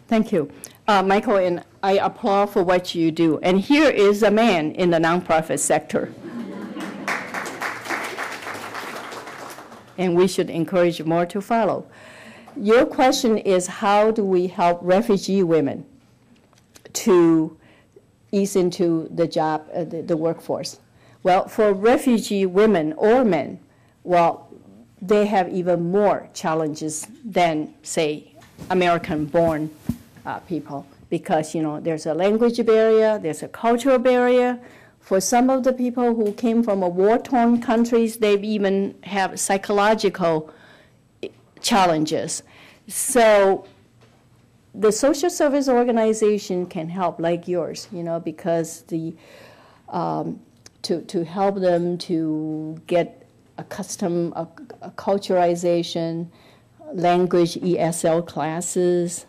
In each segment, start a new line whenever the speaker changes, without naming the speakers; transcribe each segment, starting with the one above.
Thank you. Michael, and I applaud for what you do. And here is a man in the nonprofit sector. And we should encourage more to follow. Your question is, how do we help refugee women to ease into the job, the workforce? Well, for refugee women or men, well, they have even more challenges than, say, American-born people, because, you know, there's a language barrier, there's a cultural barrier. For some of the people who came from a war-torn countries, they even have psychological challenges. So the social service organization can help, like yours, you know, because the to help them to get accustomed a culturalization, language ESL classes.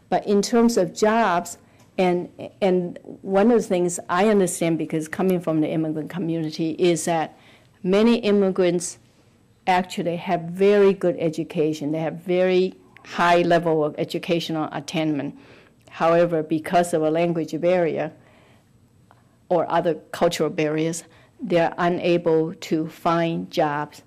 But in terms of jobs, and one of the things I understand, because coming from the immigrant community, is that many immigrants actually have very good education. They have very high level of educational attainment. However, because of a language barrier or other cultural barriers, they're unable to find jobs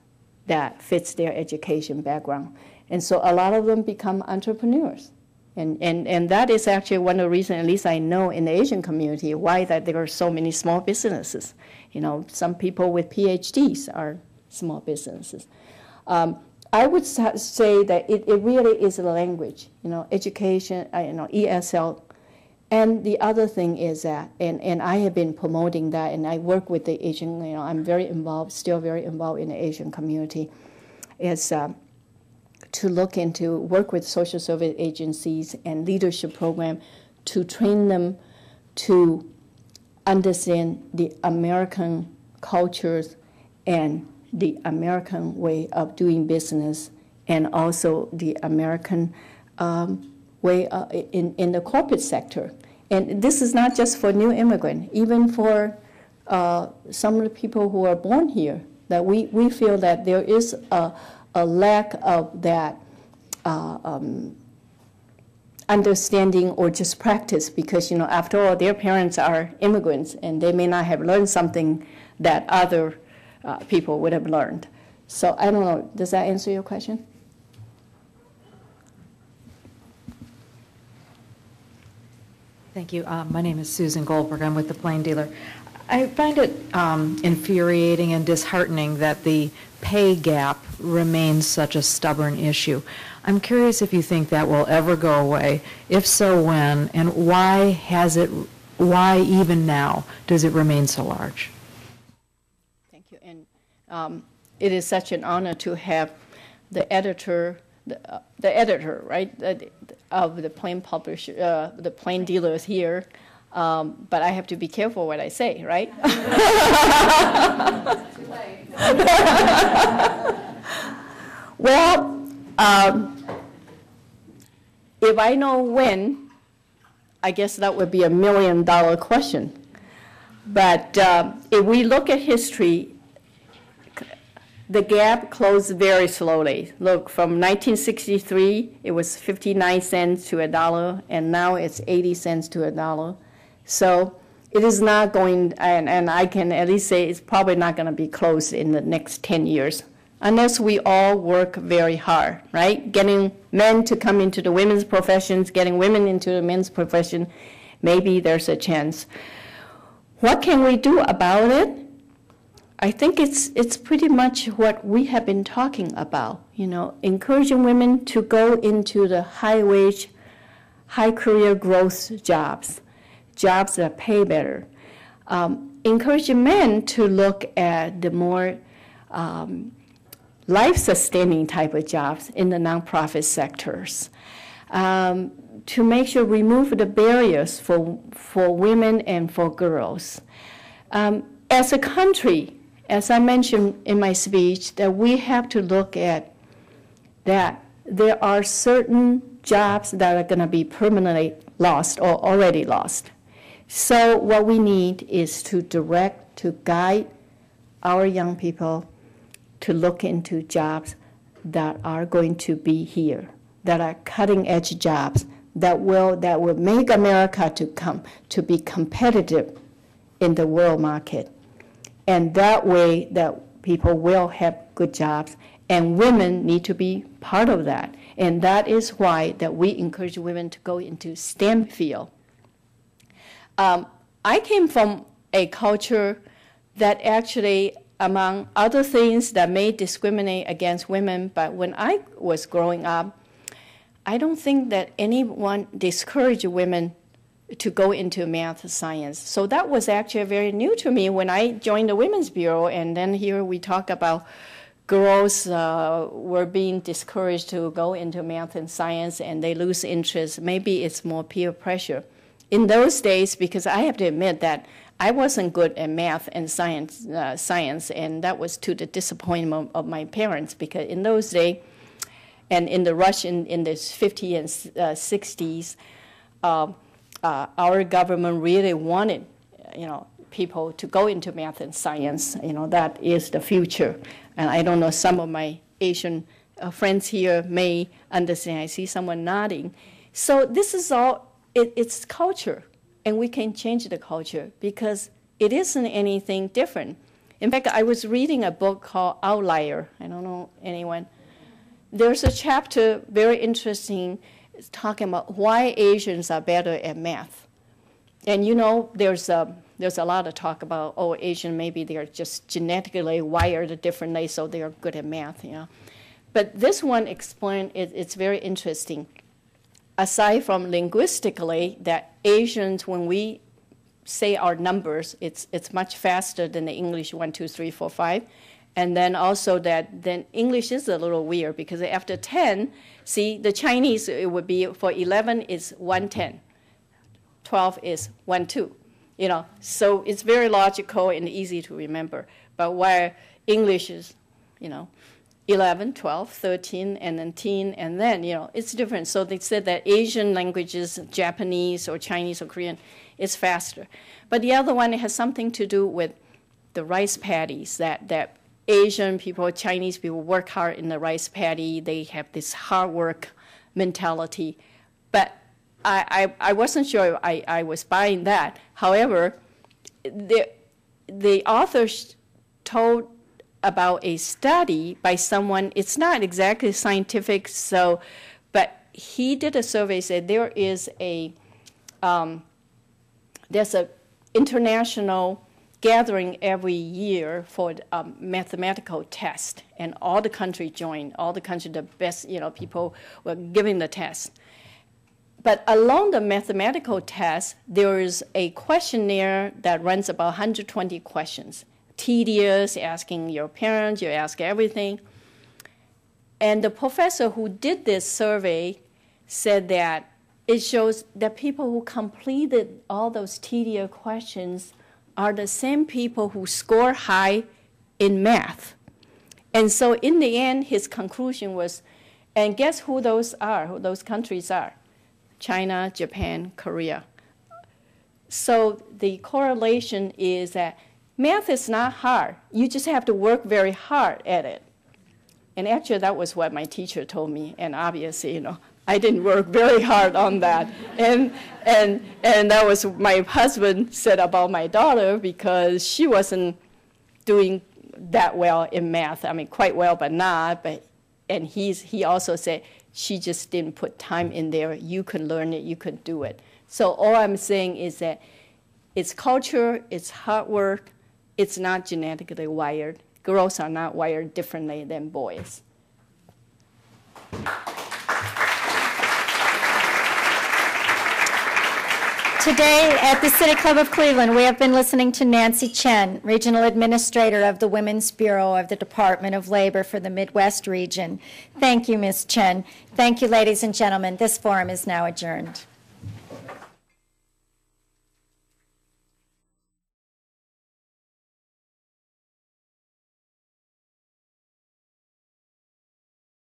that fits their education background. And so a lot of them become entrepreneurs. And that is actually one of the reasons, at least I know in the Asian community, why that there are so many small businesses. You know, some people with PhDs are small businesses. I would say that it really is the language, you know, education, you know, ESL. And the other thing is that, and I have been promoting that, and I work with the Asian, you know, I'm very involved, still very involved in the Asian community, is to look into, work with social service agencies and leadership program to train them to understand the American cultures and the American way of doing business, and also the American way in the corporate sector. And this is not just for new immigrants, even for some of the people who are born here, that we feel that there is a lack of that understanding or just practice, because, you know, after all, their parents are immigrants and they may not have learned something that other people would have learned. So I don't know, does that answer your question?
Thank you. My name is Susan Goldberg. I'm with the Plain Dealer. I find it infuriating and disheartening that the pay gap remains such a stubborn issue. I'm curious if you think that will ever go away. If so, when? And why even now does it remain so large?
Thank you. And it is such an honor to have the editor, the editor, right, of the Plain publisher, the Plain Dealers here. But I have to be careful what I say, right?
Too late.
Well, if I know when, I guess that would be $1 million question. But if we look at history, the gap closed very slowly. Look, from 1963, it was 59 cents to $1, and now it's 80 cents to $1. So it is not going, and I can at least say it's probably not going to be closed in the next 10 years, unless we all work very hard, right? Getting men to come into the women's professions, getting women into the men's profession, maybe there's a chance. What can we do about it? I think it's pretty much what we have been talking about, you know, encouraging women to go into the high-wage, high-career growth jobs that pay better. Encouraging men to look at the more life-sustaining type of jobs in the nonprofit sectors. To make sure remove the barriers for women and for girls. As a country, as I mentioned in my speech, that we have to look at that there are certain jobs that are going to be permanently lost or already lost. So what we need is to direct, to guide our young people to look into jobs that are going to be here, that are cutting-edge jobs that will make America to be competitive in the world market. And that way that people will have good jobs, and women need to be part of that. And that is why that we encourage women to go into STEM field. I came from a culture that actually, among other things that may discriminate against women, but when I was growing up, I don't think that anyone discouraged women to go into math and science. So that was actually very new to me when I joined the Women's Bureau, and then here we talk about girls were being discouraged to go into math and science, and they lose interest. Maybe it's more peer pressure. In those days, because I have to admit that I wasn't good at math and science, and that was to the disappointment of my parents, because in those days, and in the rush in the 50s and 60s, our government really wanted, people to go into math and science. That is the future. And I don't know, some of my Asian friends here may understand. I see someone nodding. So this is all, it's culture. And we can change the culture because it isn't anything different. In fact, I was reading a book called Outlier. I don't know anyone. There's a chapter, very interesting, talking about why Asians are better at math. And there's a lot of talk about, Asian, maybe they're just genetically wired differently, so they're good at math, But this one explained, it's very interesting. Aside from linguistically, that Asians, when we say our numbers, it's much faster than the English 1, 2, 3, 4, 5. And then also that then English is a little weird because after 10, see, the Chinese, it would be for 11 is 110, 12 is 1, 2. So it's very logical and easy to remember. But where English is, 11, 12, 13, and then teen, and then, it's different. So they said that Asian languages, Japanese or Chinese or Korean, is faster. But the other one has something to do with the rice paddies, that Asian people, Chinese people work hard in the rice paddy. They have this hard work mentality. But I wasn't sure I was buying that. However, the authors told about a study by someone, it's not exactly scientific, but he did a survey, said there is there's a international gathering every year for a mathematical test, and all the countries joined, all the countries, the best, people were giving the test. But along the mathematical test, there is a questionnaire that runs about 120 questions. Tedious, asking your parents, you ask everything. And the professor who did this survey said that it shows that people who completed all those tedious questions are the same people who score high in math. And so in the end, his conclusion was, and guess who those are, who those countries are? China, Japan, Korea. So the correlation is that math is not hard. You just have to work very hard at it. And actually, that was what my teacher told me. And obviously, I didn't work very hard on that. And that was my husband said about my daughter because she wasn't doing that well in math. I mean, quite well, but not. And he also said she just didn't put time in there. You could learn it. You could do it. So all I'm saying is that it's culture. It's hard work. It's not genetically wired. Girls are not wired differently than boys.
Today at the City Club of Cleveland, we have been listening to Nancy Chen, Regional Administrator of the Women's Bureau of the Department of Labor for the Midwest region. Thank you, Ms. Chen. Thank you, ladies and gentlemen. This forum is now adjourned.